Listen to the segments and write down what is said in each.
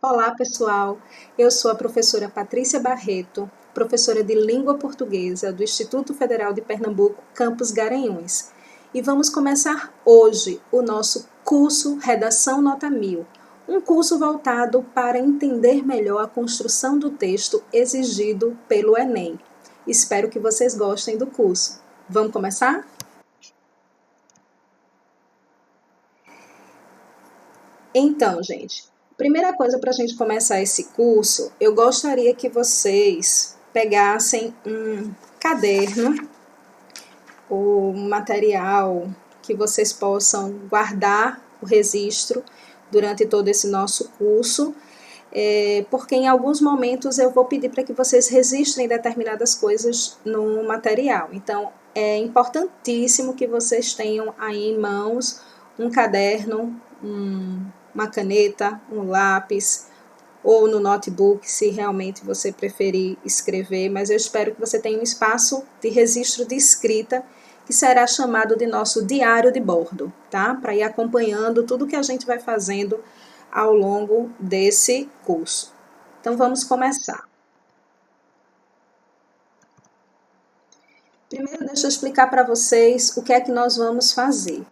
Olá, pessoal. Eu sou a professora Patrícia Barreto, professora de Língua Portuguesa do Instituto Federal de Pernambuco, campus Garanhuns. E vamos começar hoje o nosso curso Redação Nota 1000, um curso voltado para entender melhor a construção do texto exigido pelo Enem. Espero que vocês gostem do curso. Vamos começar? Então, gente, primeira coisa para a gente começar esse curso, eu gostaria que vocês pegassem um caderno ou um material que vocês possam guardar o registro durante todo esse nosso curso, porque em alguns momentos eu vou pedir para que vocês registrem determinadas coisas no material. Então, é importantíssimo que vocês tenham aí em mãos um caderno, uma caneta, um lápis, ou no notebook, se realmente você preferir escrever, mas eu espero que você tenha um espaço de registro de escrita, que será chamado de nosso diário de bordo, tá? Para ir acompanhando tudo que a gente vai fazendo ao longo desse curso. Então vamos começar. Primeiro, deixa eu explicar para vocês o que é que nós vamos fazer.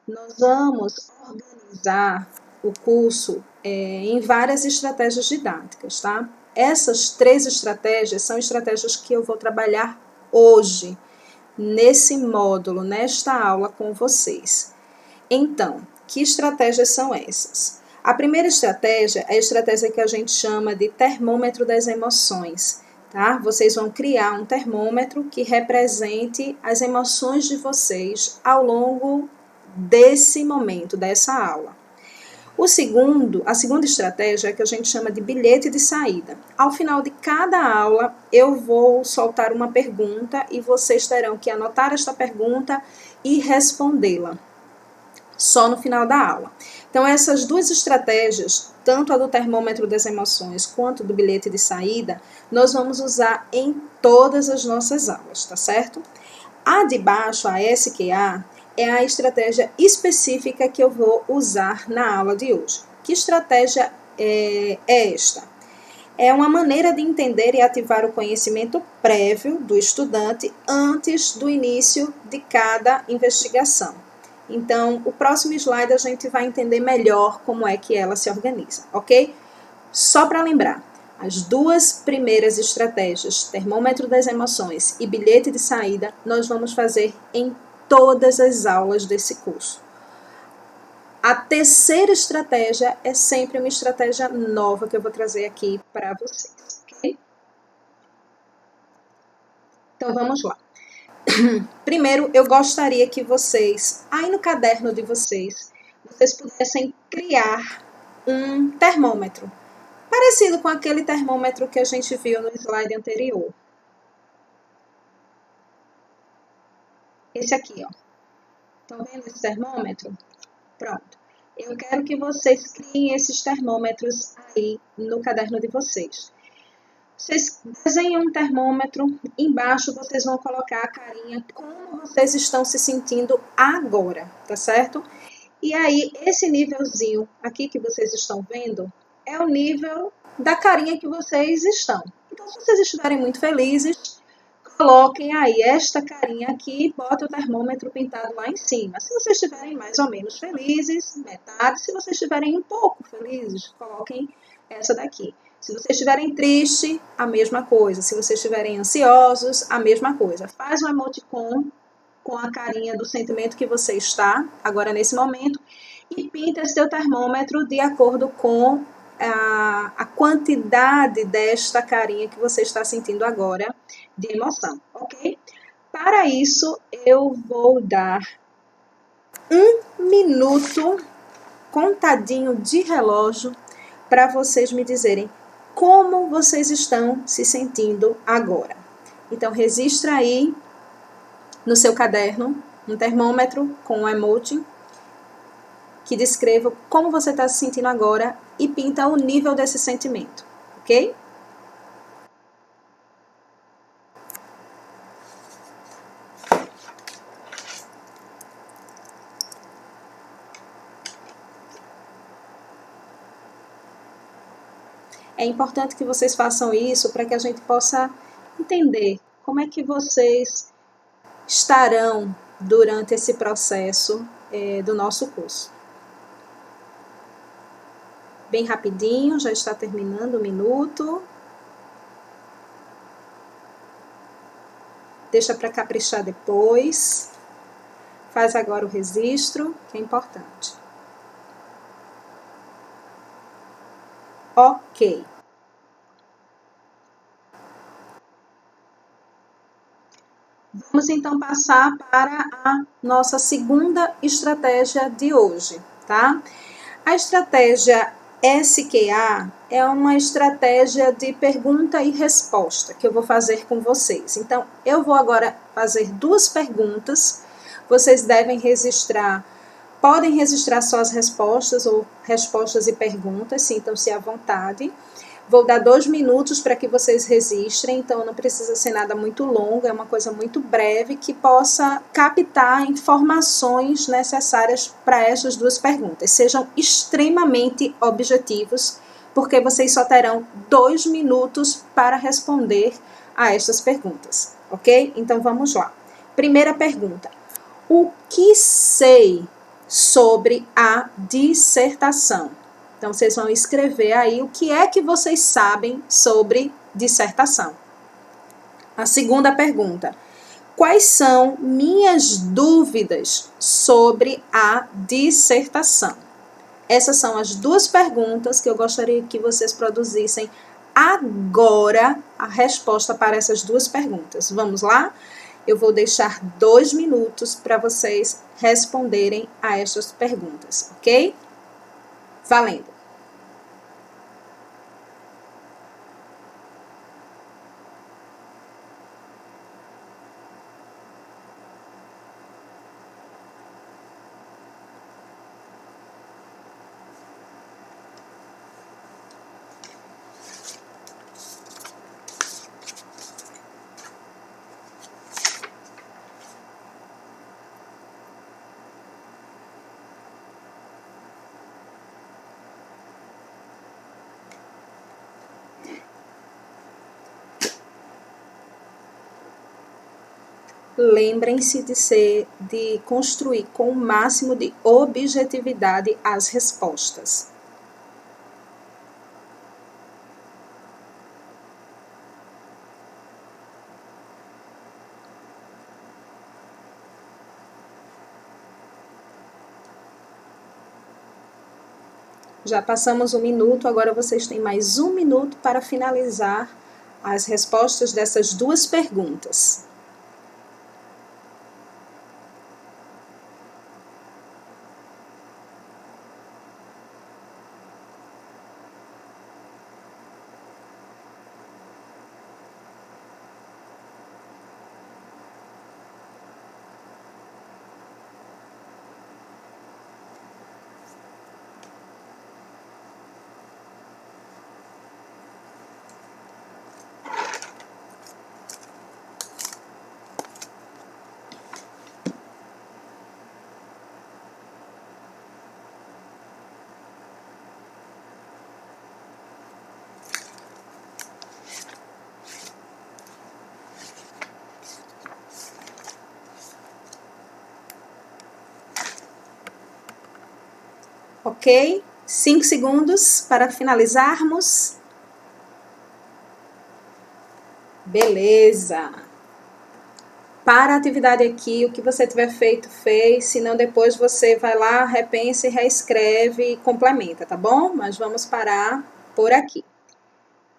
Nós vamos organizar o curso em várias estratégias didáticas, tá? Essas 3 estratégias são estratégias que eu vou trabalhar hoje, nesse módulo, nesta aula com vocês. Então, que estratégias são essas? A primeira estratégia é a estratégia que a gente chama de termômetro das emoções, tá? Vocês vão criar um termômetro que represente as emoções de vocês ao longo desse momento, dessa aula. A segunda estratégia é que a gente chama de bilhete de saída. Ao final de cada aula, eu vou soltar uma pergunta e vocês terão que anotar esta pergunta e respondê-la só no final da aula. Então, essas 2 estratégias, tanto a do termômetro das emoções quanto do bilhete de saída, nós vamos usar em todas as nossas aulas, tá certo? A de baixo, a SQA, é a estratégia específica que eu vou usar na aula de hoje. Que estratégia é esta? É uma maneira de entender e ativar o conhecimento prévio do estudante antes do início de cada investigação. Então, o próximo slide a gente vai entender melhor como é que ela se organiza, ok? Só para lembrar, as 2 primeiras estratégias, termômetro das emoções e bilhete de saída, nós vamos fazer em todas as aulas desse curso. A terceira estratégia é sempre uma estratégia nova que eu vou trazer aqui para vocês, ok? Então vamos lá. Primeiro, eu gostaria que vocês, aí no caderno de vocês pudessem criar um termômetro, parecido com aquele termômetro que a gente viu no slide anterior. Esse aqui, ó. Estão vendo esse termômetro? Pronto. Eu quero que vocês criem esses termômetros aí no caderno de vocês. Vocês desenham um termômetro, embaixo vocês vão colocar a carinha como vocês estão se sentindo agora, tá certo? E aí, esse nívelzinho aqui que vocês estão vendo é o nível da carinha que vocês estão. Então, se vocês estiverem muito felizes, coloquem aí esta carinha aqui e botem o termômetro pintado lá em cima. Se vocês estiverem mais ou menos felizes, metade. Se vocês estiverem um pouco felizes, coloquem essa daqui. Se vocês estiverem tristes, a mesma coisa. Se vocês estiverem ansiosos, a mesma coisa. Faz um emoticon com a carinha do sentimento que você está agora nesse momento e pinta esse teu termômetro de acordo com a quantidade desta carinha que você está sentindo agora de emoção, ok? Para isso, eu vou dar 1 minuto contadinho de relógio para vocês me dizerem como vocês estão se sentindo agora. Então, registra aí no seu caderno um termômetro com um emoji que descreva como você está se sentindo agora e pinta o nível desse sentimento, ok? É importante que vocês façam isso para que a gente possa entender como é que vocês estarão durante esse processo do nosso curso. Bem rapidinho, já está terminando o minuto. Deixa para caprichar depois. Faz agora o registro, que é importante. Ok. Vamos então passar para a nossa segunda estratégia de hoje, tá? A estratégia SQA é uma estratégia de pergunta e resposta que eu vou fazer com vocês. Então, eu vou agora fazer 2 perguntas. Vocês devem registrar, podem registrar só as respostas ou respostas e perguntas, sintam-se à vontade. Vou dar 2 minutos para que vocês registrem, então não precisa ser nada muito longo, é uma coisa muito breve que possa captar informações necessárias para essas 2 perguntas. Sejam extremamente objetivos, porque vocês só terão 2 minutos para responder a estas perguntas, ok? Então vamos lá. Primeira pergunta: o que sei sobre a dissertação? Então, vocês vão escrever aí o que é que vocês sabem sobre dissertação. A segunda pergunta: quais são minhas dúvidas sobre a dissertação? Essas são as 2 perguntas que eu gostaria que vocês produzissem agora a resposta para essas 2 perguntas. Vamos lá? Eu vou deixar 2 minutos para vocês responderem a essas perguntas, ok? Valendo! Lembrem-se de construir com o máximo de objetividade as respostas. Já passamos 1 minuto, agora vocês têm mais 1 minuto para finalizar as respostas dessas 2 perguntas. Ok? 5 segundos para finalizarmos. Beleza! Para a atividade aqui, o que você tiver feito, fez. Se não, depois você vai lá, repensa e reescreve e complementa, tá bom? Mas vamos parar por aqui.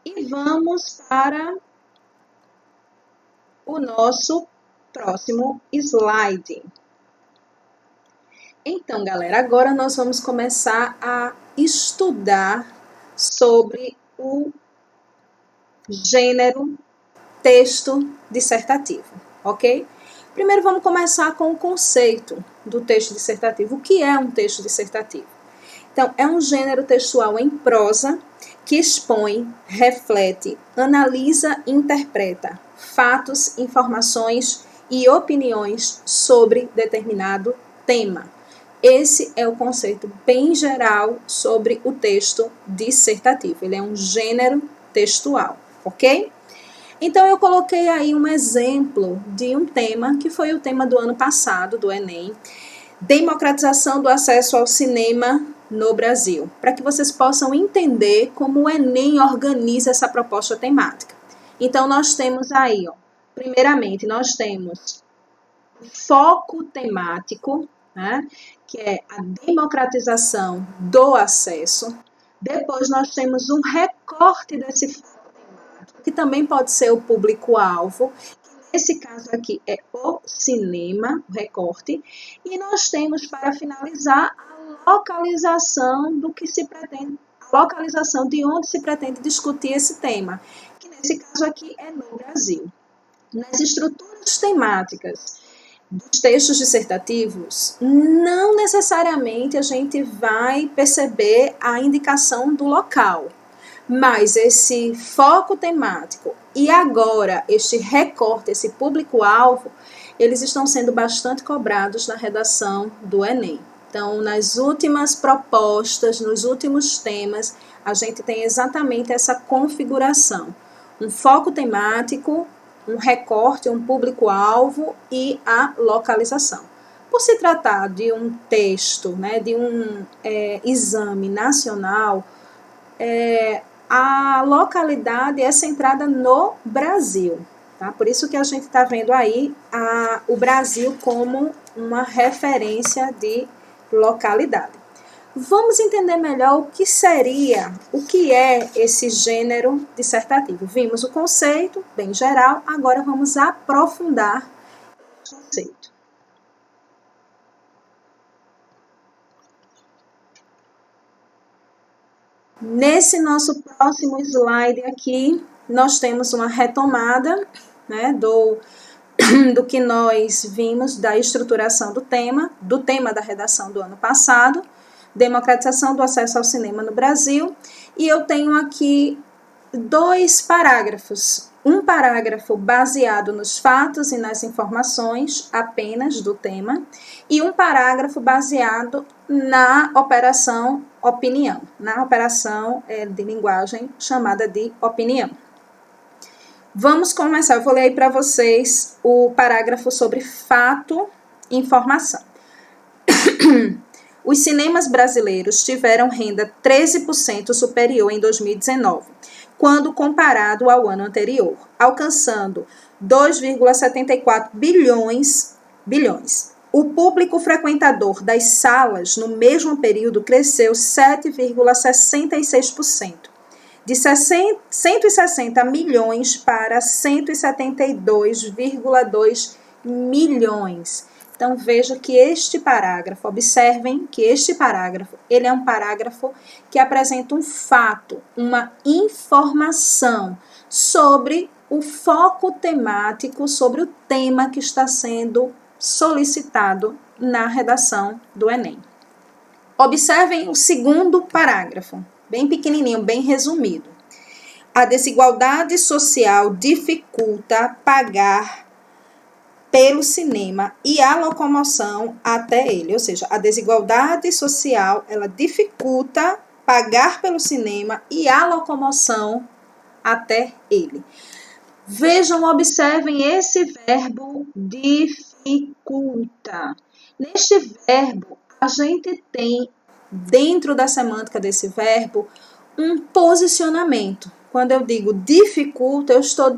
E vamos para o nosso próximo slide. Então, galera, agora nós vamos começar a estudar sobre o gênero texto dissertativo, ok? Primeiro vamos começar com o conceito do texto dissertativo. O que é um texto dissertativo? Então, é um gênero textual em prosa que expõe, reflete, analisa e interpreta fatos, informações e opiniões sobre determinado tema. Esse é o conceito bem geral sobre o texto dissertativo. Ele é um gênero textual, ok? Então, eu coloquei aí um exemplo de um tema que foi o tema do ano passado, do Enem, democratização do acesso ao cinema no Brasil, para que vocês possam entender como o Enem organiza essa proposta temática. Então, nós temos aí, ó, primeiramente, nós temos o foco temático, né, que é a democratização do acesso. Depois, nós temos um recorte desse foco temático, que também pode ser o público-alvo. Nesse caso aqui é o cinema, o recorte, e nós temos para finalizar a localização do que se pretende, a localização de onde se pretende discutir esse tema, que nesse caso aqui é no Brasil. Nas estruturas temáticas dos textos dissertativos, não necessariamente a gente vai perceber a indicação do local, mas esse foco temático e agora este recorte, esse público-alvo, eles estão sendo bastante cobrados na redação do Enem. Então, nas últimas propostas, nos últimos temas, a gente tem exatamente essa configuração. Um foco temático, um recorte, um público-alvo e a localização. Por se tratar de um texto, né, de um exame nacional, a localidade é centrada no Brasil, tá? Por isso que a gente está vendo aí o Brasil como uma referência de localidade. Vamos entender melhor o que é esse gênero dissertativo. Vimos o conceito, bem geral, agora vamos aprofundar o conceito. Nesse nosso próximo slide aqui, nós temos uma retomada, né, do que nós vimos da estruturação do tema da redação do ano passado, democratização do acesso ao cinema no Brasil, e eu tenho aqui 2 parágrafos. Um parágrafo baseado nos fatos e nas informações apenas do tema, e um parágrafo baseado na operação opinião, na operação de linguagem chamada de opinião. Vamos começar, eu vou ler aí para vocês o parágrafo sobre fato e informação. Os cinemas brasileiros tiveram renda 13% superior em 2019, quando comparado ao ano anterior, alcançando 2,74 bilhões. O público frequentador das salas no mesmo período cresceu 7,66%, de 160 milhões para 172,2 milhões. Então, veja que observem que este parágrafo, ele é um parágrafo que apresenta um fato, uma informação sobre o foco temático, sobre o tema que está sendo solicitado na redação do Enem. Observem o segundo parágrafo, bem pequenininho, bem resumido. A desigualdade social dificulta pagar pelo cinema e a locomoção até ele, ou seja, a desigualdade social, ela dificulta pagar pelo cinema e a locomoção até ele. Vejam, observem esse verbo dificulta. Neste verbo, a gente tem, dentro da semântica desse verbo, um posicionamento. Quando eu digo dificulta, eu estou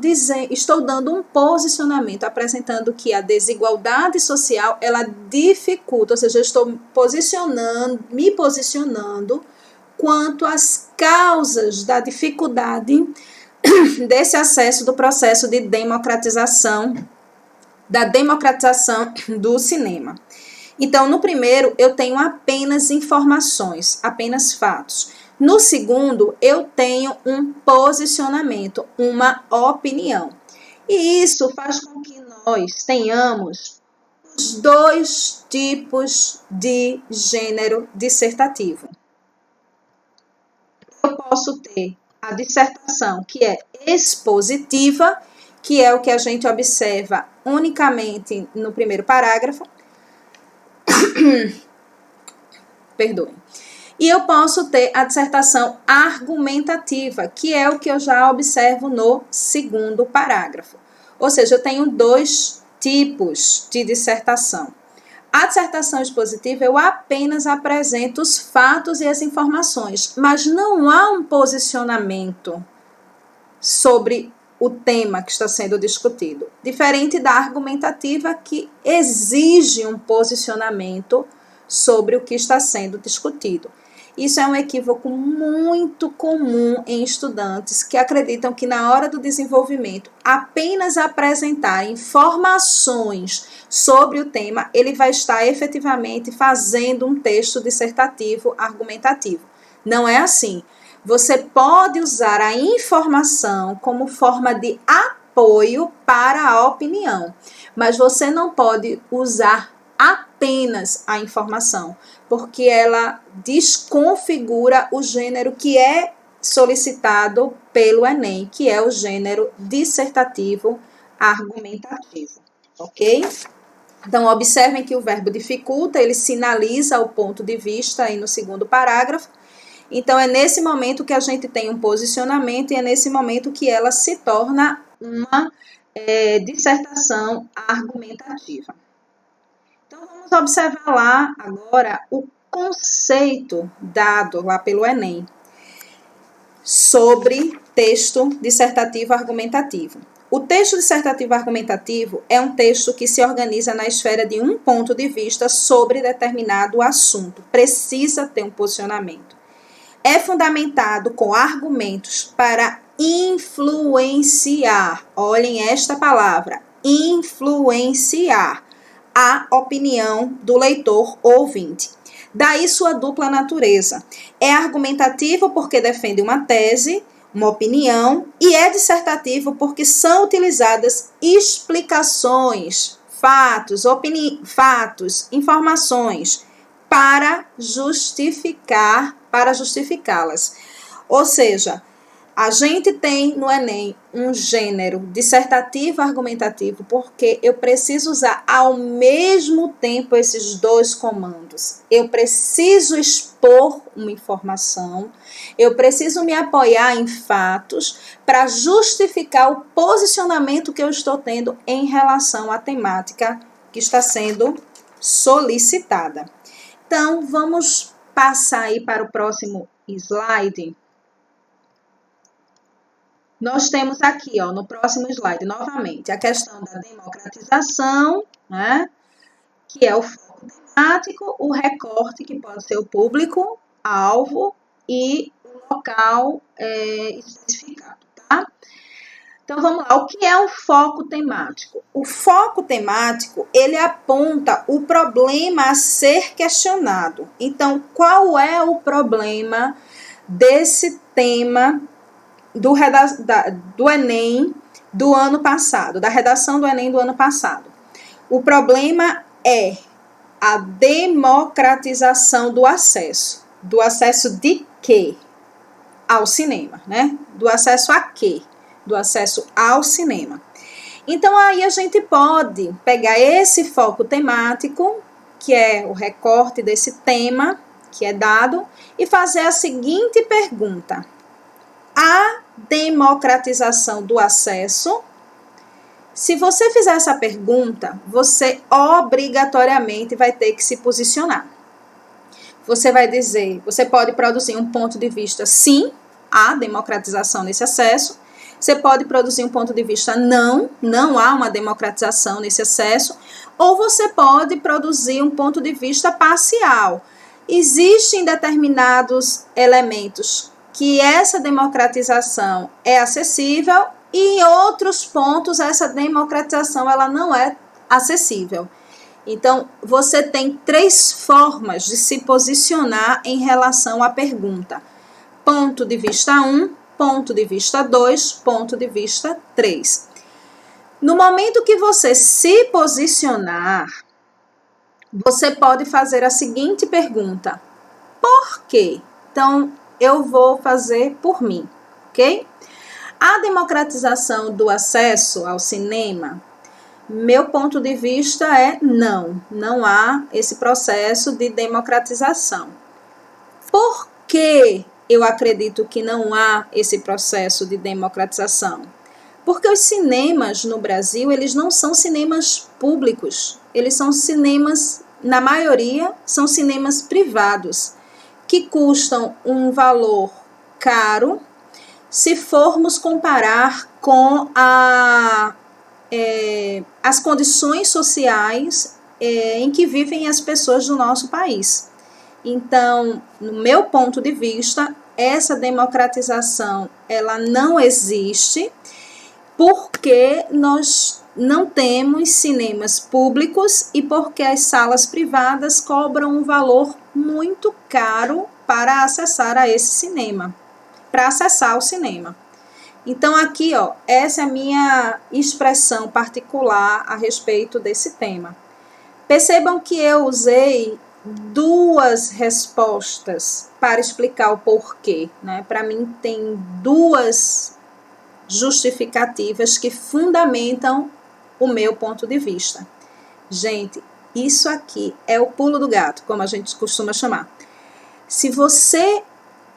dando um posicionamento, apresentando que a desigualdade social, ela dificulta, ou seja, eu estou me posicionando quanto às causas da dificuldade desse acesso do processo de democratização do cinema. Então, no primeiro, eu tenho apenas informações, apenas fatos. No segundo, eu tenho um posicionamento, uma opinião. E isso faz com que nós tenhamos os 2 tipos de gênero dissertativo. Eu posso ter a dissertação que é expositiva, que é o que a gente observa unicamente no primeiro parágrafo. perdoem. E eu posso ter a dissertação argumentativa, que é o que eu já observo no segundo parágrafo. Ou seja, eu tenho dois tipos de dissertação. A dissertação expositiva, eu apenas apresento os fatos e as informações, mas não há um posicionamento sobre o tema que está sendo discutido. Diferente da argumentativa, que exige um posicionamento sobre o que está sendo discutido. Isso é um equívoco muito comum em estudantes que acreditam que na hora do desenvolvimento, apenas apresentar informações sobre o tema, ele vai estar efetivamente fazendo um texto dissertativo argumentativo. Não é assim. Você pode usar a informação como forma de apoio para a opinião, mas você não pode usar apenas a informação, porque ela desconfigura o gênero que é solicitado pelo Enem, que é o gênero dissertativo argumentativo, ok? Então, observem que o verbo dificulta, ele sinaliza o ponto de vista aí no segundo parágrafo. Então, é nesse momento que a gente tem um posicionamento e é nesse momento que ela se torna uma dissertação argumentativa. Então, vamos observar lá agora o conceito dado lá pelo Enem sobre texto dissertativo argumentativo. O texto dissertativo argumentativo é um texto que se organiza na esfera de um ponto de vista sobre determinado assunto. Precisa ter um posicionamento. É fundamentado com argumentos para influenciar. Olhem esta palavra, influenciar a opinião do leitor ou ouvinte. Daí sua dupla natureza. É argumentativo porque defende uma tese, uma opinião, e é dissertativo porque são utilizadas explicações, fatos, informações para justificá-las. Ou seja, a gente tem no Enem um gênero dissertativo argumentativo porque eu preciso usar ao mesmo tempo esses dois comandos. Eu preciso expor uma informação, eu preciso me apoiar em fatos para justificar o posicionamento que eu estou tendo em relação à temática que está sendo solicitada. Então, vamos passar aí para o próximo slide. Nós temos aqui, ó, no próximo slide, novamente, a questão da democratização, né, que é o foco temático, o recorte, que pode ser o público, alvo e o local especificado, tá? Então, vamos lá. O que é o foco temático? O foco temático, ele aponta o problema a ser questionado. Então, qual é o problema desse tema do Enem do ano passado, da redação do Enem do ano passado? O problema é a democratização do acesso. Do acesso de quê? Ao cinema, né? Do acesso a quê? Do acesso ao cinema. Então, aí a gente pode pegar esse foco temático, que é o recorte desse tema que é dado, e fazer a seguinte pergunta: a democratização do acesso. Se você fizer essa pergunta, você obrigatoriamente vai ter que se posicionar. Você vai dizer, você pode produzir um ponto de vista sim, há democratização nesse acesso. Você pode produzir um ponto de vista não há uma democratização nesse acesso. Ou você pode produzir um ponto de vista parcial. Existem determinados elementos que essa democratização é acessível e em outros pontos essa democratização ela não é acessível. Então, você tem 3 formas de se posicionar em relação à pergunta: ponto de vista 1, ponto de vista 2, ponto de vista 3. No momento que você se posicionar, você pode fazer a seguinte pergunta: por quê? Então, eu vou fazer por mim, ok? A democratização do acesso ao cinema, meu ponto de vista é não há esse processo de democratização. Por que eu acredito que não há esse processo de democratização? Porque os cinemas no Brasil, eles não são cinemas públicos, eles são cinemas, na maioria, são cinemas privados, que custam um valor caro se formos comparar com as condições sociais em que vivem as pessoas do nosso país. Então, no meu ponto de vista, essa democratização ela não existe porque nós não temos cinemas públicos e porque as salas privadas cobram um valor muito caro para acessar a esse cinema, para acessar o cinema. Então aqui, ó, essa é a minha expressão particular a respeito desse tema. Percebam que eu usei duas respostas para explicar o porquê, né? Para mim tem duas justificativas que fundamentam o meu ponto de vista. Gente, isso aqui é o pulo do gato, como a gente costuma chamar. Se você,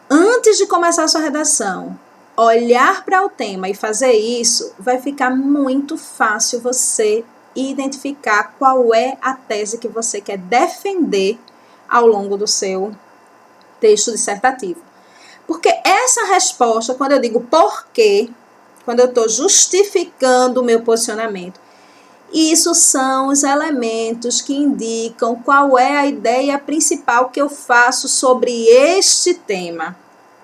antes de começar a sua redação, olhar para o tema e fazer isso, vai ficar muito fácil você identificar qual é a tese que você quer defender ao longo do seu texto dissertativo. Porque essa resposta, quando eu digo porquê, quando eu estou justificando o meu posicionamento, isso são os elementos que indicam qual é a ideia principal que eu faço sobre este tema.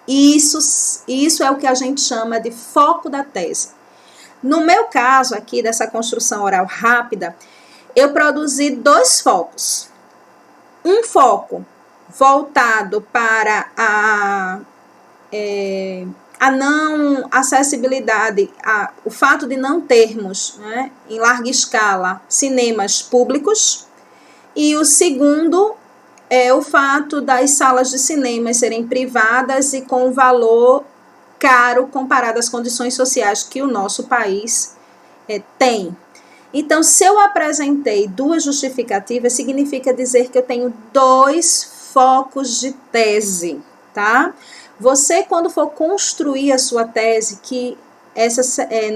Isso é o que a gente chama de foco da tese. No meu caso aqui, dessa construção oral rápida, eu produzi dois focos. Um foco voltado para a não acessibilidade, o fato de não termos, né, em larga escala, cinemas públicos. E o segundo é o fato das salas de cinema serem privadas e com valor caro comparado às condições sociais que o nosso país tem. Então, se eu apresentei duas justificativas, significa dizer que eu tenho dois focos de tese, tá? Você, quando for construir a sua tese,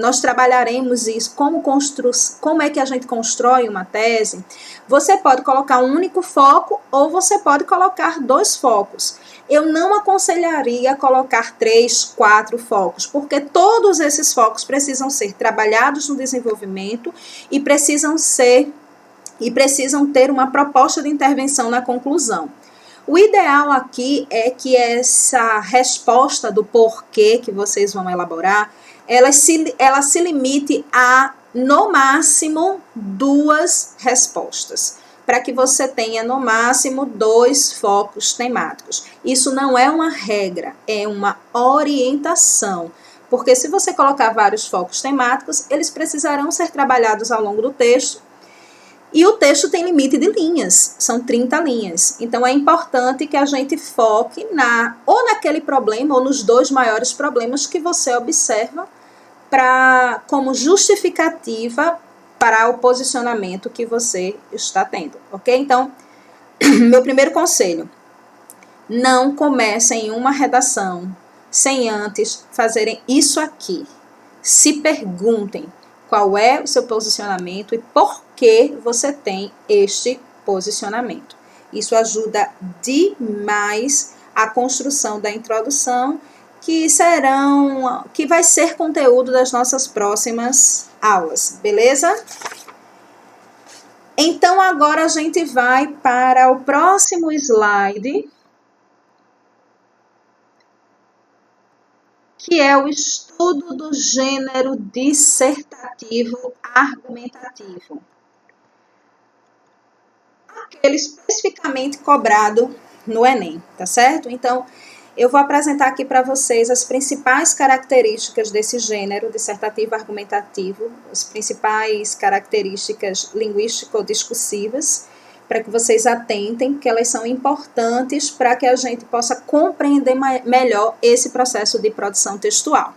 nós trabalharemos isso, como é que a gente constrói uma tese, você pode colocar um único foco ou você pode colocar dois focos. Eu não aconselharia colocar 3, 4 focos, porque todos esses focos precisam ser trabalhados no desenvolvimento e precisam ter uma proposta de intervenção na conclusão. O ideal aqui é que essa resposta do porquê que vocês vão elaborar, ela se limite a, no máximo, 2 respostas, para que você tenha, no máximo, 2 focos temáticos. Isso não é uma regra, é uma orientação, porque se você colocar vários focos temáticos, eles precisarão ser trabalhados ao longo do texto, e o texto tem limite de linhas, são 30 linhas. Então, é importante que a gente foque ou naquele problema, ou nos 2 maiores problemas que você observa como justificativa para o posicionamento que você está tendo, ok? Então, meu primeiro conselho, não comecem uma redação sem antes fazerem isso aqui. Se perguntem qual é o seu posicionamento e por que você tem este posicionamento. Isso ajuda demais a construção da introdução, que vai ser conteúdo das nossas próximas aulas, beleza? Então, agora a gente vai para o próximo slide, que é o estudo do gênero dissertativo argumentativo. Aquele especificamente cobrado no Enem, tá certo? Então, eu vou apresentar aqui para vocês as principais características desse gênero dissertativo argumentativo, as principais características linguístico-discursivas, para que vocês atentem, que elas são importantes para que a gente possa compreender melhor esse processo de produção textual.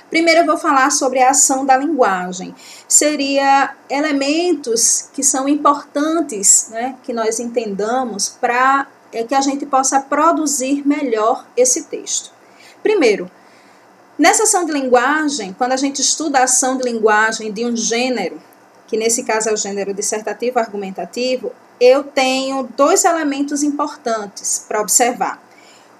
Primeiro eu vou falar sobre a ação da linguagem. Seria elementos que são importantes, né, que nós entendamos para que a gente possa produzir melhor esse texto. Primeiro, nessa ação de linguagem, quando a gente estuda a ação de linguagem de um gênero, que nesse caso é o gênero dissertativo argumentativo, eu tenho 2 elementos importantes para observar: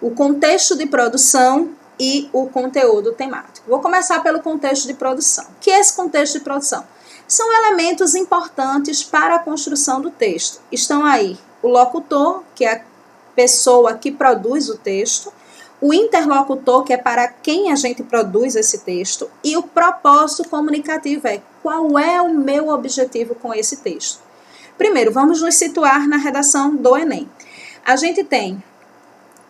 o contexto de produção e o conteúdo temático. Vou começar pelo contexto de produção. O que é esse contexto de produção? São elementos importantes para a construção do texto. Estão aí o locutor, que é a pessoa que produz o texto, o interlocutor, que é para quem a gente produz esse texto, e o propósito comunicativo qual é o meu objetivo com esse texto. Primeiro, vamos nos situar na redação do Enem. A gente tem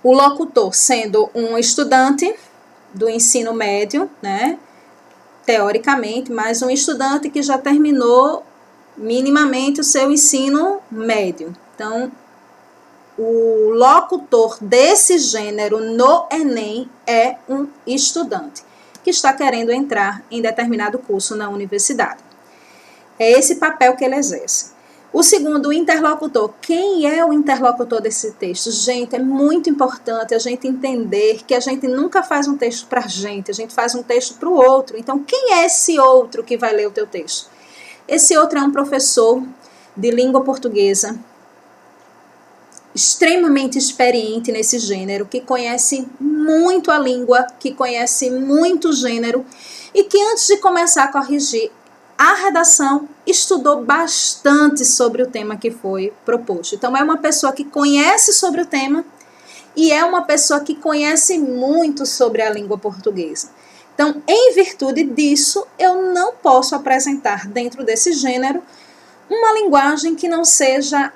o locutor sendo um estudante do ensino médio, né? Teoricamente, mas um estudante que já terminou minimamente o seu ensino médio. Então, o locutor desse gênero no Enem é um estudante que está querendo entrar em determinado curso na universidade. É esse papel que ele exerce. O segundo, o interlocutor. Quem é o interlocutor desse texto? Gente, é muito importante a gente entender que a gente nunca faz um texto para a gente faz um texto para o outro. Então, quem é esse outro que vai ler o teu texto? Esse outro é um professor de língua portuguesa, extremamente experiente nesse gênero, que conhece muito a língua, que conhece muito o gênero e que antes de começar a corrigir a redação, estudou bastante sobre o tema que foi proposto. Então, é uma pessoa que conhece sobre o tema e é uma pessoa que conhece muito sobre a língua portuguesa. Então, em virtude disso, eu não posso apresentar dentro desse gênero uma linguagem que não seja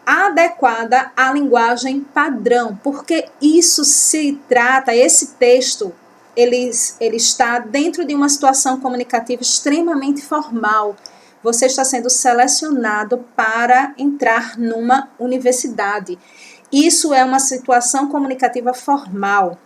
adequada à linguagem padrão, porque isso se trata, esse texto, ele está dentro de uma situação comunicativa extremamente formal. Você está sendo selecionado para entrar numa universidade. Isso é uma situação comunicativa formal.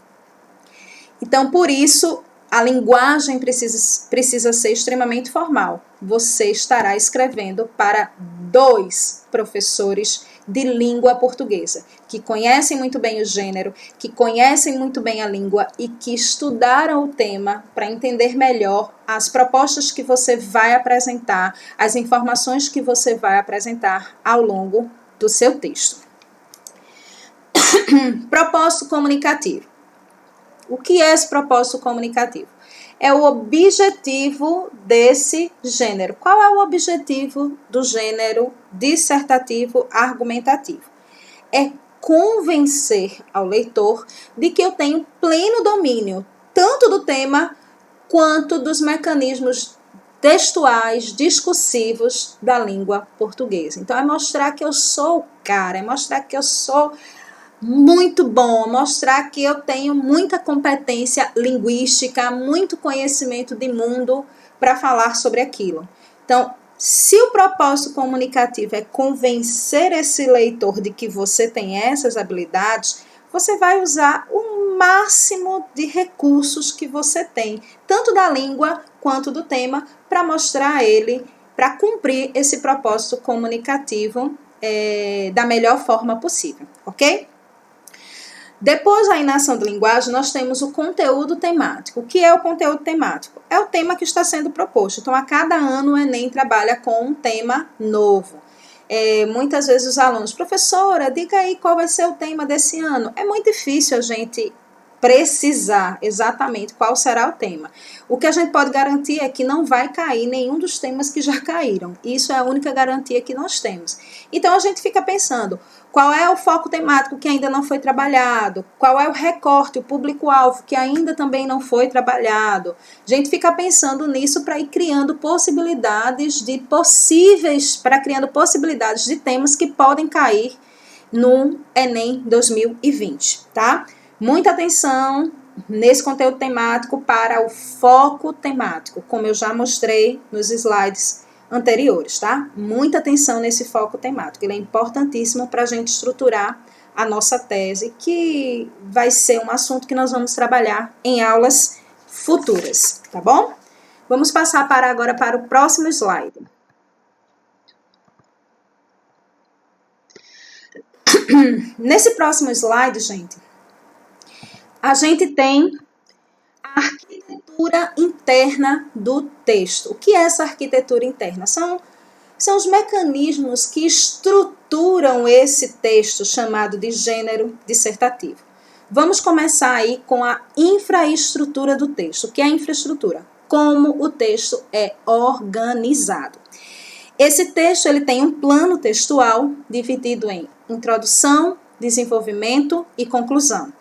Então, por isso, a linguagem precisa ser extremamente formal. Você estará escrevendo para 2 professores de língua portuguesa, que conhecem muito bem o gênero, que conhecem muito bem a língua e que estudaram o tema para entender melhor as propostas que você vai apresentar, as informações que você vai apresentar ao longo do seu texto. Propósito comunicativo. O que é esse propósito comunicativo? É o objetivo desse gênero. Qual é o objetivo do gênero dissertativo argumentativo? É convencer ao leitor de que eu tenho pleno domínio tanto do tema quanto dos mecanismos textuais, discursivos da língua portuguesa. Então, é mostrar que eu sou o cara, é mostrar que eu sou muito bom, mostrar que eu tenho muita competência linguística, muito conhecimento de mundo para falar sobre aquilo. Então, se o propósito comunicativo é convencer esse leitor de que você tem essas habilidades, você vai usar o máximo de recursos que você tem, tanto da língua quanto do tema, para mostrar a ele, para cumprir esse propósito comunicativo da melhor forma possível, ok? Depois, aí na ação de linguagem, nós temos o conteúdo temático. O que é o conteúdo temático? É o tema que está sendo proposto. Então, a cada ano o Enem trabalha com um tema novo. Muitas vezes os alunos, professora, diga aí qual vai ser o tema desse ano. É muito difícil a gente precisar exatamente qual será o tema. O que a gente pode garantir é que não vai cair nenhum dos temas que já caíram. Isso é a única garantia que nós temos. Então, a gente fica pensando, qual é o foco temático que ainda não foi trabalhado? Qual é o recorte, o público-alvo que ainda também não foi trabalhado? A gente fica pensando nisso para ir criando possibilidades de temas que podem cair no Enem 2020, tá? Muita atenção nesse conteúdo temático para o foco temático, como eu já mostrei nos slides anteriores, tá? Muita atenção nesse foco temático, ele é importantíssimo para a gente estruturar a nossa tese, que vai ser um assunto que nós vamos trabalhar em aulas futuras, tá bom? Vamos passar agora para o próximo slide. Nesse próximo slide, gente, a gente tem a arquitetura interna do texto. O que é essa arquitetura interna? São os mecanismos que estruturam esse texto chamado de gênero dissertativo. Vamos começar aí com a infraestrutura do texto. O que é a infraestrutura? Como o texto é organizado. Esse texto ele tem um plano textual dividido em introdução, desenvolvimento e conclusão.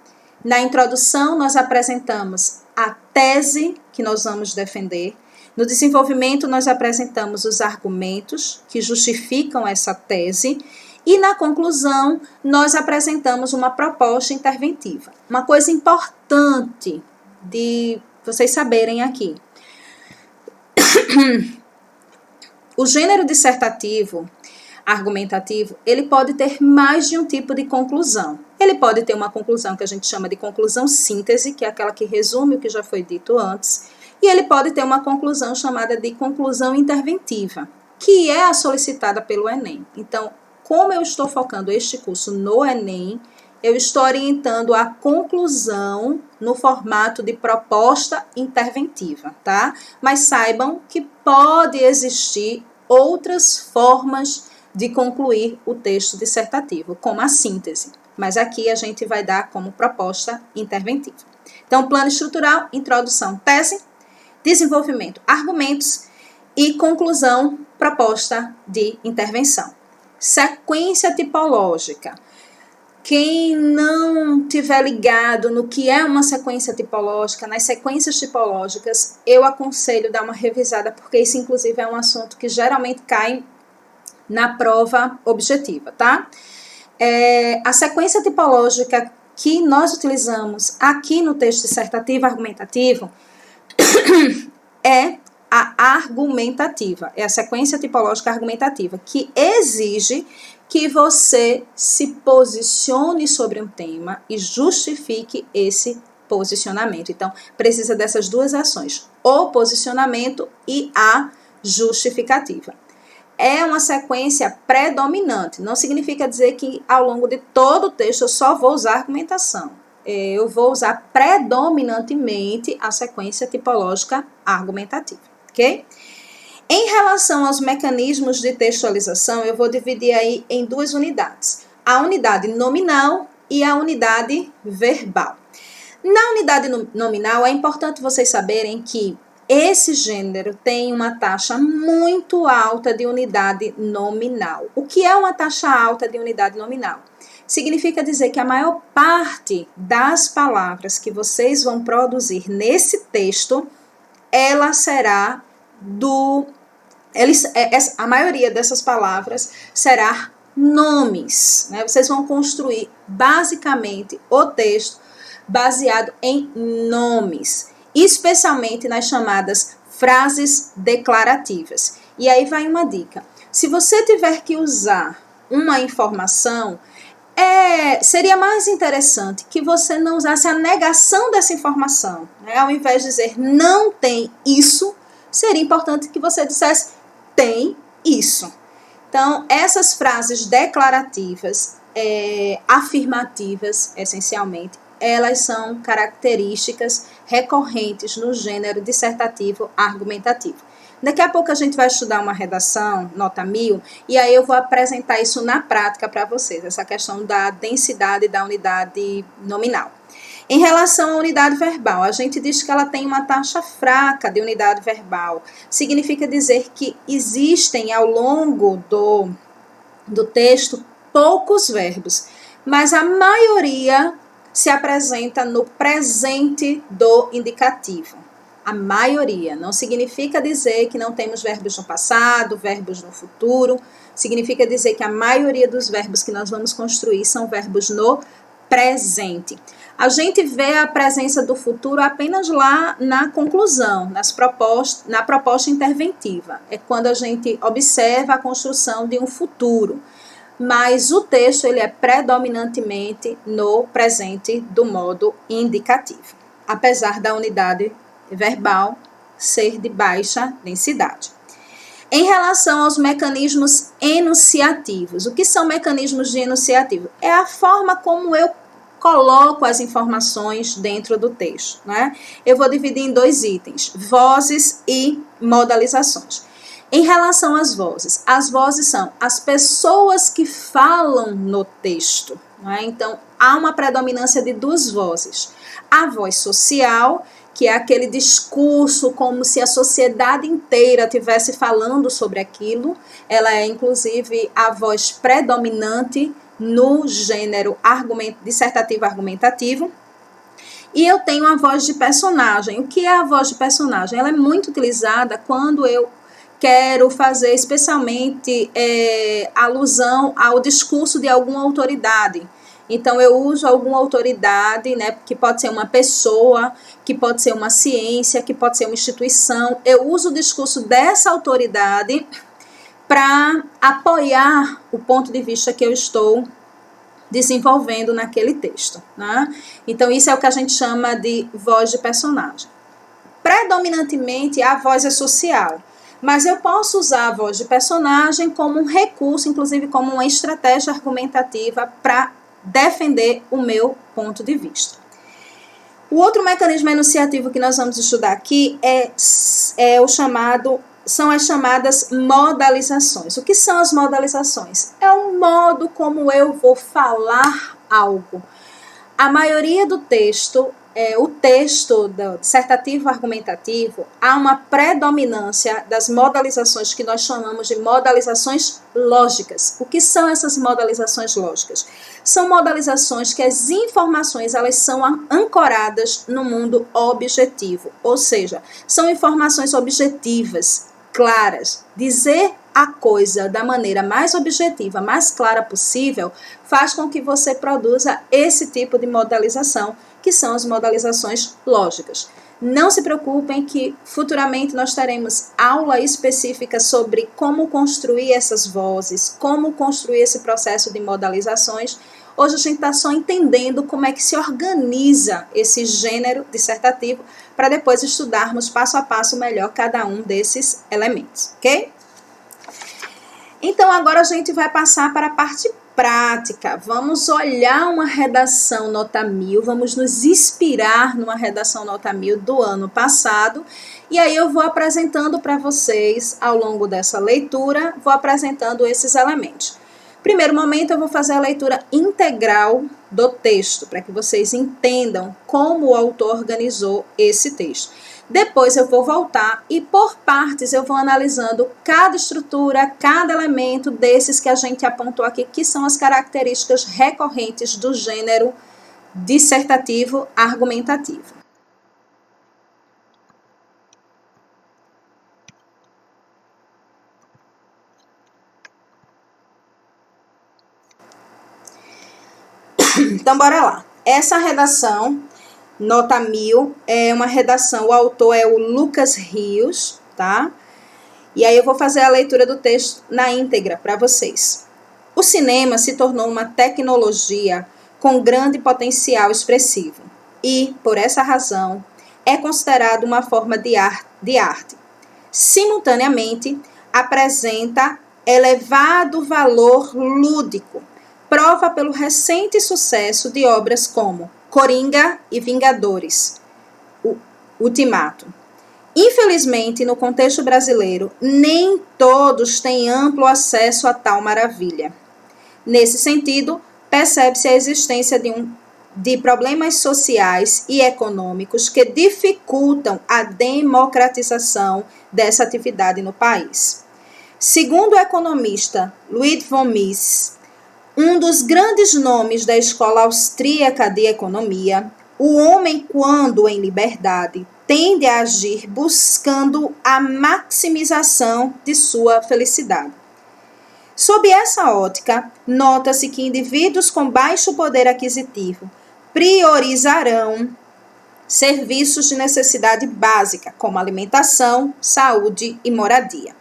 Na introdução, nós apresentamos a tese que nós vamos defender. No desenvolvimento, nós apresentamos os argumentos que justificam essa tese. E na conclusão, nós apresentamos uma proposta interventiva. Uma coisa importante de vocês saberem aqui. O gênero dissertativo, argumentativo, ele pode ter mais de um tipo de conclusão. Ele pode ter uma conclusão que a gente chama de conclusão síntese, que é aquela que resume o que já foi dito antes, e ele pode ter uma conclusão chamada de conclusão interventiva, que é a solicitada pelo Enem. Então, como eu estou focando este curso no Enem, eu estou orientando a conclusão no formato de proposta interventiva, tá? Mas saibam que pode existir outras formas de concluir o texto dissertativo, como a síntese. Mas aqui a gente vai dar como proposta interventiva. Então, plano estrutural, introdução, tese, desenvolvimento, argumentos e conclusão, proposta de intervenção. Sequência tipológica. Quem não tiver ligado no que é uma sequência tipológica, nas sequências tipológicas, eu aconselho dar uma revisada, porque isso, inclusive, é um assunto que geralmente cai na prova objetiva, tá? A sequência tipológica que nós utilizamos aqui no texto dissertativo argumentativo é a argumentativa, é a sequência tipológica argumentativa, que exige que você se posicione sobre um tema e justifique esse posicionamento. Então, precisa dessas duas ações, o posicionamento e a justificativa. É uma sequência predominante, não significa dizer que ao longo de todo o texto eu só vou usar argumentação. Eu vou usar predominantemente a sequência tipológica argumentativa, ok? Em relação aos mecanismos de textualização, eu vou dividir aí em duas unidades. A unidade nominal e a unidade verbal. Na unidade nominal, é importante vocês saberem que esse gênero tem uma taxa muito alta de unidade nominal. O que é uma taxa alta de unidade nominal? Significa dizer que a maior parte das palavras que vocês vão produzir nesse texto, ela será a maioria dessas palavras será nomes, né? Vocês vão construir basicamente o texto baseado em nomes, especialmente nas chamadas frases declarativas. E aí vai uma dica. Se você tiver que usar uma informação, seria mais interessante que você não usasse a negação dessa informação, né? Ao invés de dizer não tem isso, seria importante que você dissesse tem isso. Então, essas frases declarativas, afirmativas, essencialmente, elas são características recorrentes no gênero dissertativo argumentativo. Daqui a pouco a gente vai estudar uma redação, nota 1000, e aí eu vou apresentar isso na prática para vocês, essa questão da densidade da unidade nominal. Em relação à unidade verbal, a gente diz que ela tem uma taxa fraca de unidade verbal. Significa dizer que existem ao longo do texto poucos verbos, mas a maioria se apresenta no presente do indicativo. A maioria. Não significa dizer que não temos verbos no passado, verbos no futuro. Significa dizer que a maioria dos verbos que nós vamos construir são verbos no presente. A gente vê a presença do futuro apenas lá na conclusão, na proposta interventiva. É quando a gente observa a construção de um futuro. Mas o texto ele é predominantemente no presente do modo indicativo, apesar da unidade verbal ser de baixa densidade. Em relação aos mecanismos enunciativos, o que são mecanismos de enunciativo? É a forma como eu coloco as informações dentro do texto, né? Eu vou dividir em 2 itens, vozes e modalizações. Em relação às vozes são as pessoas que falam no texto, né? Então, há uma predominância de 2 vozes. A voz social, que é aquele discurso como se a sociedade inteira estivesse falando sobre aquilo, ela é inclusive a voz predominante no gênero dissertativo argumentativo. E eu tenho a voz de personagem. O que é a voz de personagem? Ela é muito utilizada quando eu quero fazer especialmente alusão ao discurso de alguma autoridade. Então, eu uso alguma autoridade, né, que pode ser uma pessoa, que pode ser uma ciência, que pode ser uma instituição. Eu uso o discurso dessa autoridade para apoiar o ponto de vista que eu estou desenvolvendo naquele texto, né? Então, isso é o que a gente chama de voz de personagem. Predominantemente, a voz é social, mas eu posso usar a voz de personagem como um recurso, inclusive como uma estratégia argumentativa para defender o meu ponto de vista. O outro mecanismo enunciativo que nós vamos estudar aqui são as chamadas modalizações. O que são as modalizações? É o modo como eu vou falar algo. A maioria do texto, o texto do dissertativo argumentativo, há uma predominância das modalizações que nós chamamos de modalizações lógicas. O que são essas modalizações lógicas? São modalizações que as informações elas são ancoradas no mundo objetivo, ou seja, são informações objetivas, claras. Dizer a coisa da maneira mais objetiva, mais clara possível, faz com que você produza esse tipo de modalização, que são as modalizações lógicas. Não se preocupem que futuramente nós teremos aula específica sobre como construir essas vozes, como construir esse processo de modalizações. Hoje a gente está só entendendo como é que se organiza esse gênero dissertativo para depois estudarmos passo a passo melhor cada um desses elementos, ok? Então, agora a gente vai passar para a parte prática. Vamos olhar uma redação nota 1000, vamos nos inspirar numa redação nota 1000 do ano passado. E aí eu vou apresentando para vocês, ao longo dessa leitura, vou apresentando esses elementos. Primeiro momento, eu vou fazer a leitura integral do texto, para que vocês entendam como o autor organizou esse texto. Depois eu vou voltar e, por partes, eu vou analisando cada estrutura, cada elemento desses que a gente apontou aqui, que são as características recorrentes do gênero dissertativo argumentativo. Então, bora lá. Essa redação, nota 1000, é uma redação, o autor é o Lucas Rios, tá? E aí eu vou fazer a leitura do texto na íntegra para vocês. O cinema se tornou uma tecnologia com grande potencial expressivo e, por essa razão, é considerado uma forma de arte. Simultaneamente, apresenta elevado valor lúdico, prova pelo recente sucesso de obras como Coringa e Vingadores, Ultimato. Infelizmente, no contexto brasileiro, nem todos têm amplo acesso a tal maravilha. Nesse sentido, percebe-se a existência de problemas sociais e econômicos que dificultam a democratização dessa atividade no país. Segundo o economista Ludwig von Mises, um dos grandes nomes da escola austríaca de economia, o homem, quando em liberdade, tende a agir buscando a maximização de sua felicidade. Sob essa ótica, nota-se que indivíduos com baixo poder aquisitivo priorizarão serviços de necessidade básica, como alimentação, saúde e moradia,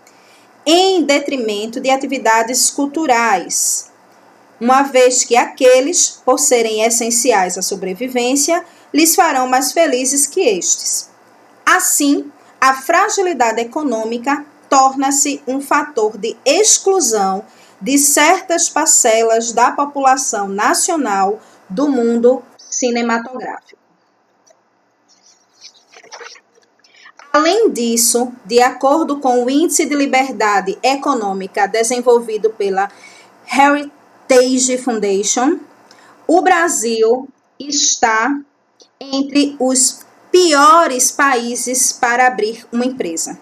em detrimento de atividades culturais, uma vez que aqueles, por serem essenciais à sobrevivência, lhes farão mais felizes que estes. Assim, a fragilidade econômica torna-se um fator de exclusão de certas parcelas da população nacional do mundo cinematográfico. Além disso, de acordo com o Índice de Liberdade Econômica desenvolvido pela Heritage Foundation, o Brasil está entre os piores países para abrir uma empresa.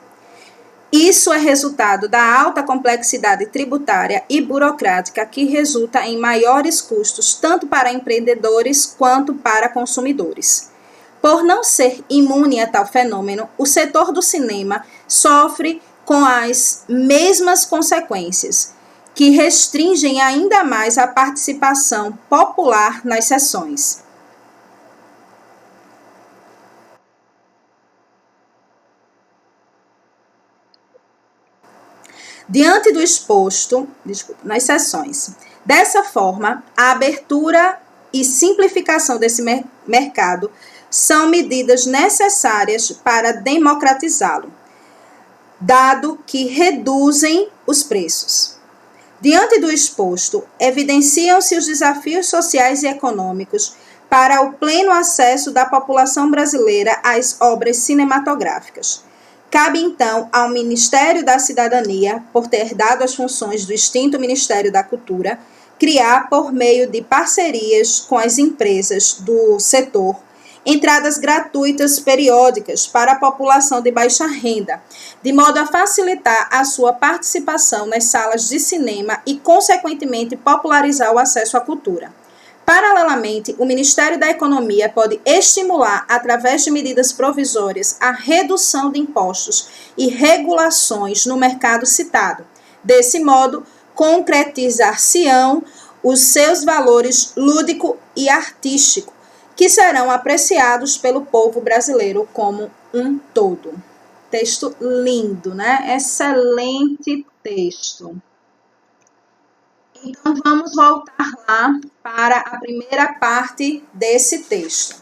Isso é resultado da alta complexidade tributária e burocrática que resulta em maiores custos tanto para empreendedores quanto para consumidores. Por não ser imune a tal fenômeno, o setor do cinema sofre com as mesmas consequências, que restringem ainda mais a participação popular nas sessões. Diante do exposto, nas sessões. Dessa forma, a abertura e simplificação desse mercado são medidas necessárias para democratizá-lo, dado que reduzem os preços. Diante do exposto, evidenciam-se os desafios sociais e econômicos para o pleno acesso da população brasileira às obras cinematográficas. Cabe, então, ao Ministério da Cidadania, por ter dado as funções do extinto Ministério da Cultura, criar, por meio de parcerias com as empresas do setor, entradas gratuitas periódicas para a população de baixa renda, de modo a facilitar a sua participação nas salas de cinema e, consequentemente, popularizar o acesso à cultura. Paralelamente, o Ministério da Economia pode estimular, através de medidas provisórias, a redução de impostos e regulações no mercado citado. Desse modo, concretizar-se-ão os seus valores lúdico e artístico, que serão apreciados pelo povo brasileiro como um todo. Texto lindo, né? Excelente texto. Então, vamos voltar lá para a primeira parte desse texto.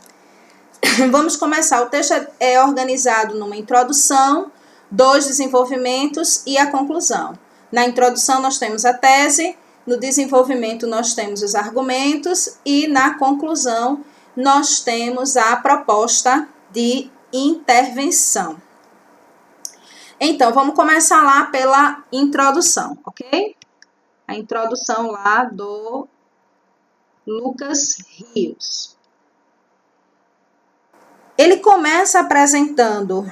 Vamos começar. O texto é organizado numa introdução, 2 desenvolvimentos e a conclusão. Na introdução, nós temos a tese, no desenvolvimento, nós temos os argumentos e na conclusão, nós temos a proposta de intervenção. Então, vamos começar lá pela introdução, ok? A introdução lá do Lucas Rios. Ele começa apresentando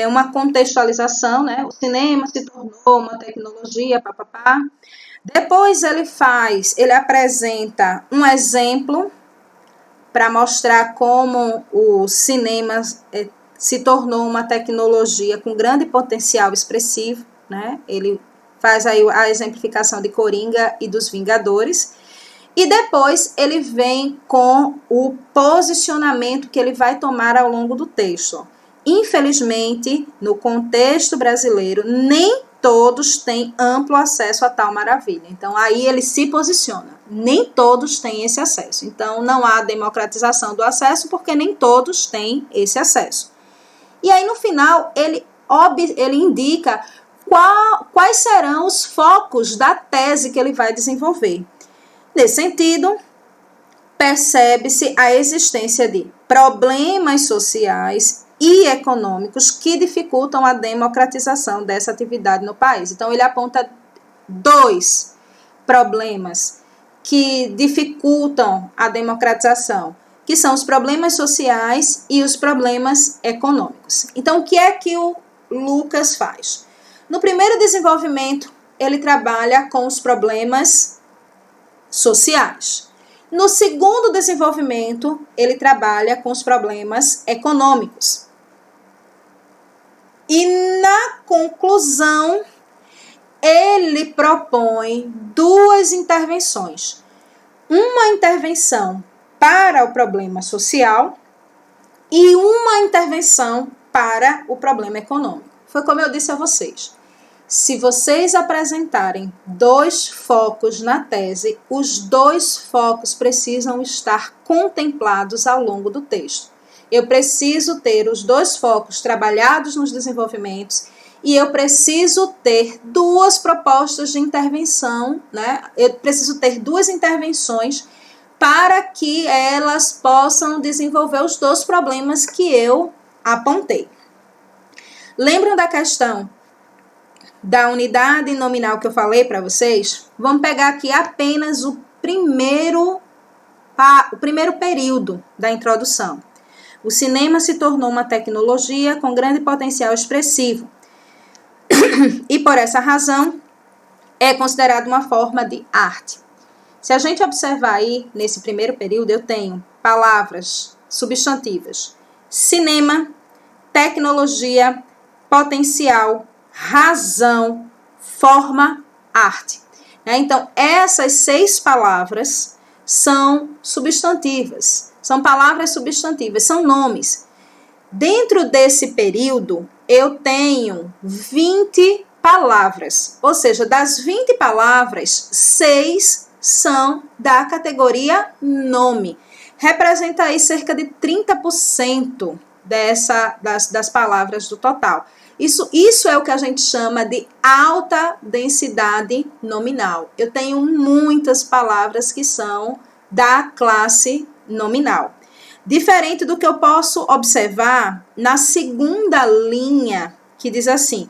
uma contextualização, né? O cinema se tornou uma tecnologia, papapá. Depois ele apresenta um exemplo para mostrar como o cinema se tornou uma tecnologia com grande potencial expressivo, né? Ele faz aí a exemplificação de Coringa e dos Vingadores. E depois ele vem com o posicionamento que ele vai tomar ao longo do texto. Infelizmente, no contexto brasileiro, nem todos têm amplo acesso a tal maravilha. Então, aí ele se posiciona. Nem todos têm esse acesso. Então, não há democratização do acesso, porque nem todos têm esse acesso. E aí, no final, ele indica quais serão os focos da tese que ele vai desenvolver. Nesse sentido, percebe-se a existência de problemas sociais e econômicos que dificultam a democratização dessa atividade no país. Então, ele aponta 2 problemas que dificultam a democratização, que são os problemas sociais e os problemas econômicos. Então, o que é que o Lucas faz? No primeiro desenvolvimento, ele trabalha com os problemas sociais. No segundo desenvolvimento, ele trabalha com os problemas econômicos. E na conclusão, ele propõe 2 intervenções. Uma intervenção para o problema social e uma intervenção para o problema econômico. Foi como eu disse a vocês. Se vocês apresentarem 2 focos na tese, os 2 focos precisam estar contemplados ao longo do texto. Eu preciso ter os 2 focos trabalhados nos desenvolvimentos e eu preciso ter duas propostas de intervenção, né? Eu preciso ter duas intervenções para que elas possam desenvolver os dois problemas que eu apontei. Lembram da questão da unidade nominal que eu falei para vocês? Vamos pegar aqui apenas o primeiro período da introdução. O cinema se tornou uma tecnologia com grande potencial expressivo e, por essa razão, é considerado uma forma de arte. Se a gente observar aí, nesse primeiro período, eu tenho palavras substantivas: cinema, tecnologia, potencial, razão, forma, arte. Então, essas 6 palavras são substantivas, são palavras substantivas, são nomes. Dentro desse período, eu tenho 20 palavras, ou seja, das 20 palavras, 6 são da categoria nome. Representa aí cerca de 30% das palavras do total. Isso é o que a gente chama de alta densidade nominal. Eu tenho muitas palavras que são da classe nominal. Diferente do que eu posso observar na segunda linha, que diz assim: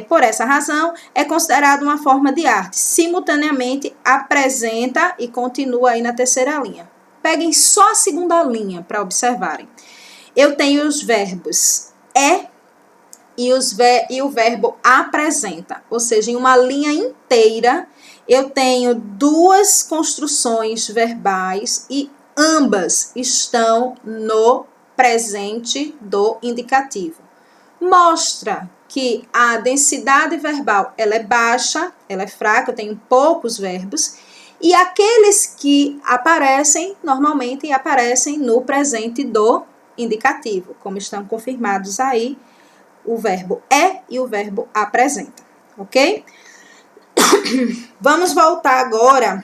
por essa razão, é considerada uma forma de arte. Simultaneamente, apresenta e continua aí na terceira linha. Peguem só a segunda linha para observarem. Eu tenho os verbos e o verbo apresenta, ou seja, em uma linha inteira, eu tenho 2 construções verbais e ambas estão no presente do indicativo. Mostra que a densidade verbal ela é baixa, ela é fraca, eu tenho poucos verbos, e aqueles que aparecem, normalmente aparecem no presente do indicativo, como estão confirmados aí o verbo é e o verbo apresenta, ok? Vamos voltar agora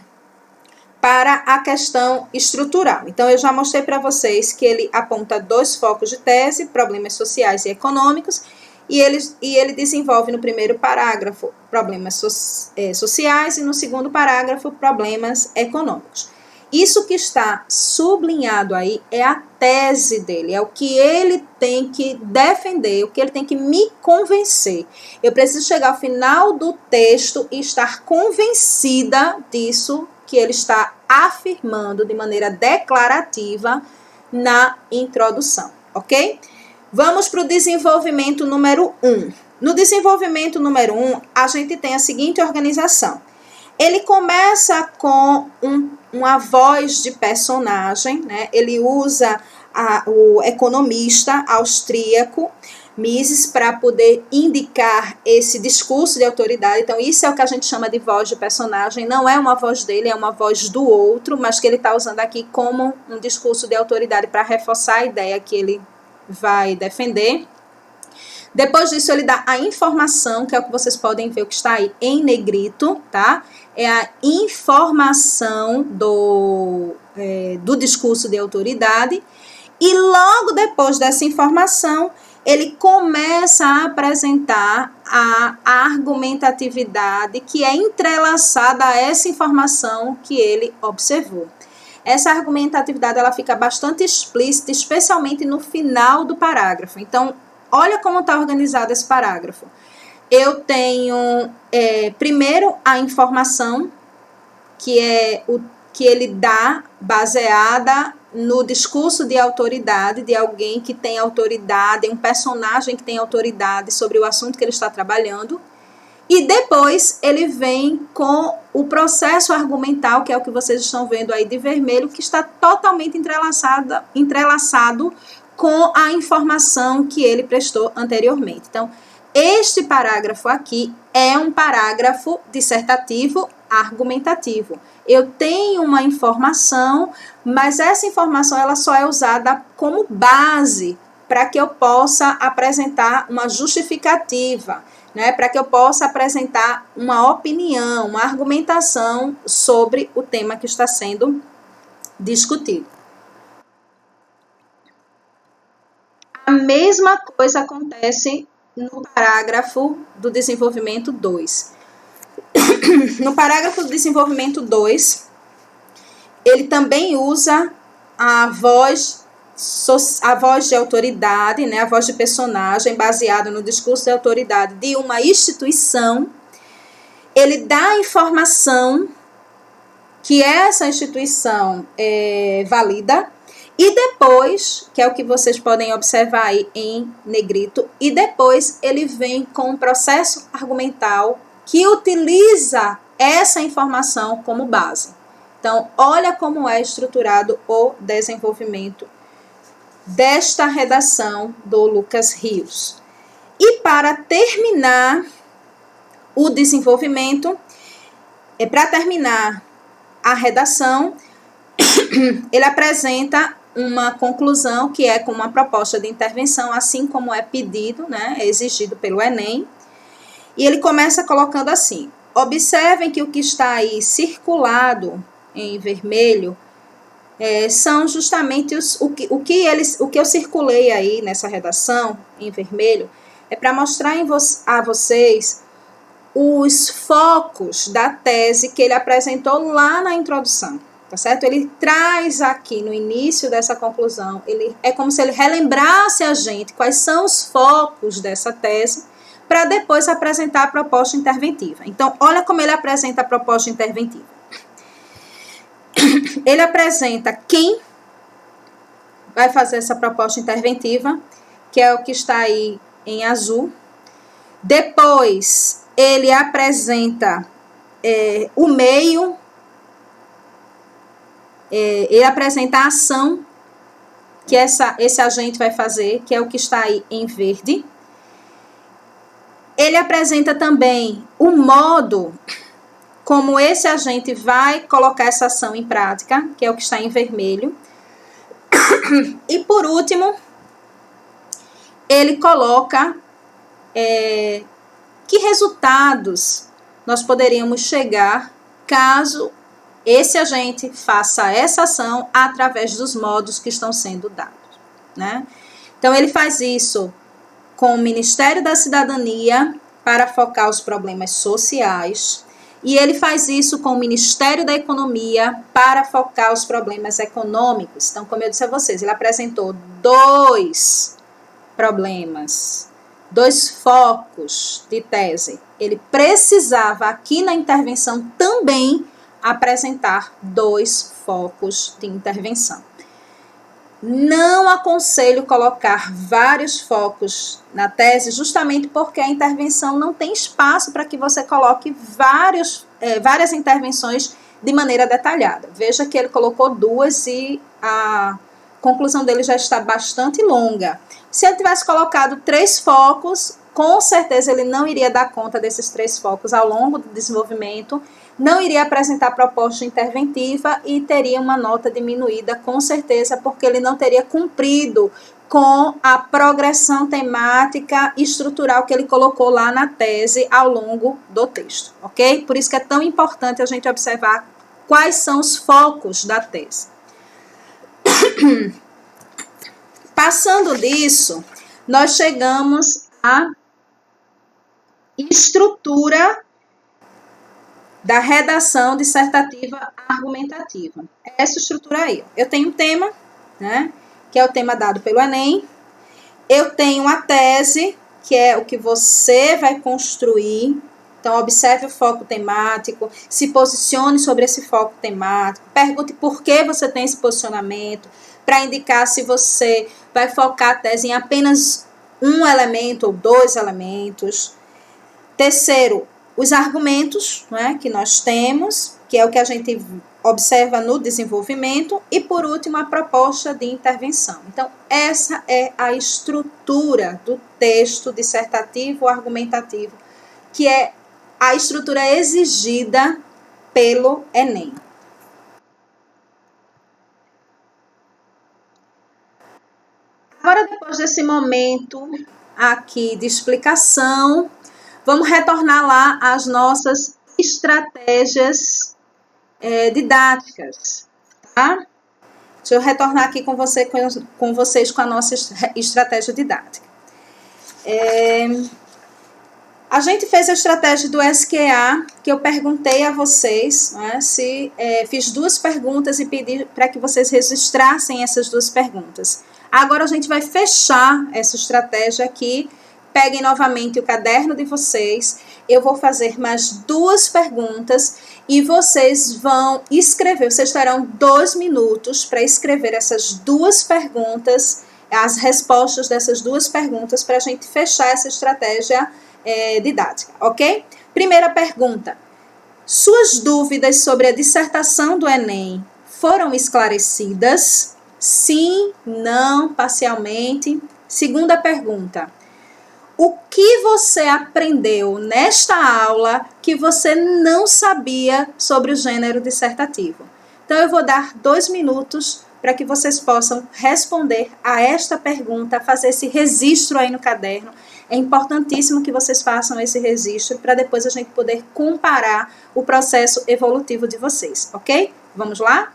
para a questão estrutural. Então, eu já mostrei para vocês que ele aponta 2 focos de tese, problemas sociais e econômicos, e ele desenvolve no primeiro parágrafo problemas sociais e no segundo parágrafo problemas econômicos. Isso que está sublinhado aí é a tese dele, é o que ele tem que defender, o que ele tem que me convencer. Eu preciso chegar ao final do texto e estar convencida disso que ele está afirmando de maneira declarativa na introdução, ok? Vamos para o desenvolvimento número 1. No desenvolvimento número 1, a gente tem a seguinte organização. Ele começa com uma voz de personagem, né? Ele usa o economista austríaco Mises para poder indicar esse discurso de autoridade. Então, isso é o que a gente chama de voz de personagem. Não é uma voz dele, é uma voz do outro, mas que ele está usando aqui como um discurso de autoridade para reforçar a ideia que ele vai defender. Depois disso, ele dá a informação, que é o que vocês podem ver, o que está aí em negrito, tá? É a informação do discurso de autoridade. E logo depois dessa informação, ele começa a apresentar a argumentatividade que é entrelaçada a essa informação que ele observou. Essa argumentatividade ela fica bastante explícita, especialmente no final do parágrafo. Então, olha como está organizado esse parágrafo. Eu tenho, primeiro, a informação, que é o que ele dá baseada no discurso de autoridade, de alguém que tem autoridade, um personagem que tem autoridade sobre o assunto que ele está trabalhando. E depois ele vem com o processo argumental, que é o que vocês estão vendo aí de vermelho, que está totalmente entrelaçado com a informação que ele prestou anteriormente. Então, este parágrafo aqui é um parágrafo dissertativo argumentativo. Eu tenho uma informação, mas essa informação ela só é usada como base para que eu possa apresentar uma justificativa, né? Para que eu possa apresentar uma opinião, uma argumentação sobre o tema que está sendo discutido. A mesma coisa acontece no parágrafo do desenvolvimento 2. No parágrafo do desenvolvimento 2, ele também usa a voz de autoridade, né, a voz de personagem, baseada no discurso de autoridade de uma instituição. Ele dá a informação que essa instituição valida, e depois, que é o que vocês podem observar aí em negrito, e depois ele vem com um processo argumental que utiliza essa informação como base. Então, olha como é estruturado o desenvolvimento desta redação do Lucas Rios. E para terminar o desenvolvimento, para terminar a redação, ele apresenta uma conclusão que é com uma proposta de intervenção, assim como é pedido, né, é exigido pelo Enem. E ele começa colocando assim: observem que o que está aí circulado em vermelho são justamente o que eu circulei aí nessa redação em vermelho, é para mostrar a vocês os focos da tese que ele apresentou lá na introdução, tá certo? Ele traz aqui no início dessa conclusão, é como se ele relembrasse a gente quais são os focos dessa tese, para depois apresentar a proposta interventiva. Então, olha como ele apresenta a proposta interventiva. Ele apresenta quem vai fazer essa proposta interventiva, que é o que está aí em azul. Depois, ele apresenta o meio, ele apresenta a ação que esse agente vai fazer, que é o que está aí em verde. Ele apresenta também o modo como esse agente vai colocar essa ação em prática, que é o que está em vermelho. E, por último, ele coloca que resultados nós poderíamos chegar caso esse agente faça essa ação através dos modos que estão sendo dados, né? Então, ele faz isso com o Ministério da Cidadania para focar os problemas sociais, e ele faz isso com o Ministério da Economia para focar os problemas econômicos. Então, como eu disse a vocês, ele apresentou 2 problemas, 2 focos de tese. Ele precisava, aqui na intervenção, também apresentar 2 focos de intervenção. Não aconselho colocar vários focos na tese, justamente porque a intervenção não tem espaço para que você coloque várias intervenções de maneira detalhada. Veja que ele colocou 2 e a conclusão dele já está bastante longa. Se ele tivesse colocado 3 focos, com certeza ele não iria dar conta desses 3 focos ao longo do desenvolvimento, não iria apresentar proposta interventiva e teria uma nota diminuída, com certeza, porque ele não teria cumprido com a progressão temática e estrutural que ele colocou lá na tese ao longo do texto, ok? Por isso que é tão importante a gente observar quais são os focos da tese. Passando disso, nós chegamos à estrutura da redação dissertativa argumentativa. Essa estrutura aí. Eu tenho um tema, né, que é o tema dado pelo Enem. Eu tenho a tese, que é o que você vai construir. Então, observe o foco temático, se posicione sobre esse foco temático, pergunte por que você tem esse posicionamento, para indicar se você vai focar a tese em apenas um elemento ou 2 elementos. Terceiro, os argumentos, né, que nós temos, que é o que a gente observa no desenvolvimento, e por último a proposta de intervenção. Então, essa é a estrutura do texto dissertativo argumentativo, que é a estrutura exigida pelo Enem. Agora, depois desse momento aqui de explicação, vamos retornar lá às nossas estratégias didáticas, tá? Deixa eu retornar aqui com vocês com a nossa estratégia didática. A gente fez a estratégia do SQA, que eu perguntei a vocês, né, fiz 2 perguntas e pedi para que vocês registrassem essas 2 perguntas. Agora a gente vai fechar essa estratégia aqui. Peguem novamente o caderno de vocês. Eu vou fazer mais 2 perguntas e vocês vão escrever. Vocês terão 2 minutos para escrever essas 2 perguntas, as respostas dessas 2 perguntas, para a gente fechar essa estratégia didática, ok? Primeira pergunta. Suas dúvidas sobre a dissertação do Enem foram esclarecidas? Sim, não, parcialmente. Segunda pergunta. O que você aprendeu nesta aula que você não sabia sobre o gênero dissertativo? Então, eu vou dar 2 minutos para que vocês possam responder a esta pergunta, fazer esse registro aí no caderno. É importantíssimo que vocês façam esse registro para depois a gente poder comparar o processo evolutivo de vocês, ok? Vamos lá?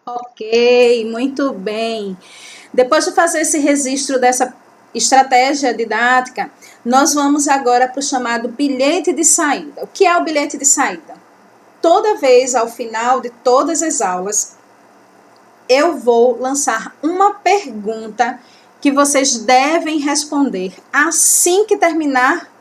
Ok, muito bem. Depois de fazer esse registro dessa estratégia didática, nós vamos agora para o chamado bilhete de saída. O que é o bilhete de saída? Toda vez, ao final de todas as aulas, eu vou lançar uma pergunta que vocês devem responder assim que terminar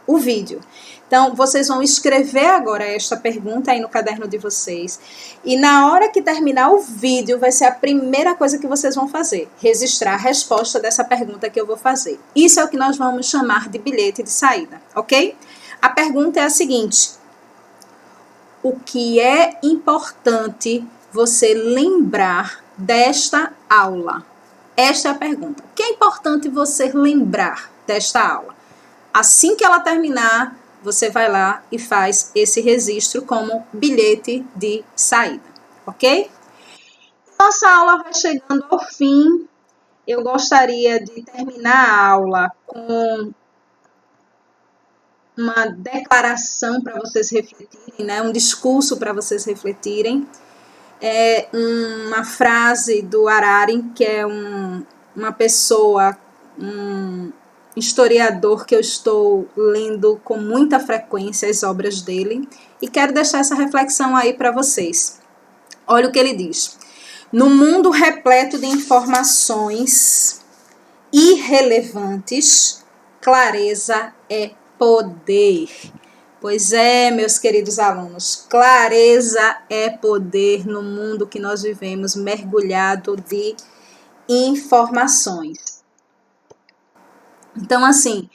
o vídeo. Então, vocês vão escrever agora esta pergunta aí no caderno de vocês. E na hora que terminar o vídeo, vai ser a primeira coisa que vocês vão fazer. Registrar a resposta dessa pergunta que eu vou fazer. Isso é o que nós vamos chamar de bilhete de saída, ok? A pergunta é a seguinte. O que é importante você lembrar desta aula? Esta é a pergunta. O que é importante você lembrar desta aula? Assim que ela terminar, você vai lá e faz esse registro como bilhete de saída, ok? Nossa aula vai chegando ao fim. Eu gostaria de terminar a aula com uma declaração para vocês refletirem, né? Um discurso para vocês refletirem. É uma frase do Harari, que é uma pessoa, um historiador que eu estou lendo com muita frequência as obras dele, e quero deixar essa reflexão aí para vocês. Olha o que ele diz. No mundo repleto de informações irrelevantes, clareza é poder. Pois é, meus queridos alunos, clareza é poder no mundo que nós vivemos, mergulhado de informações. Então, assim,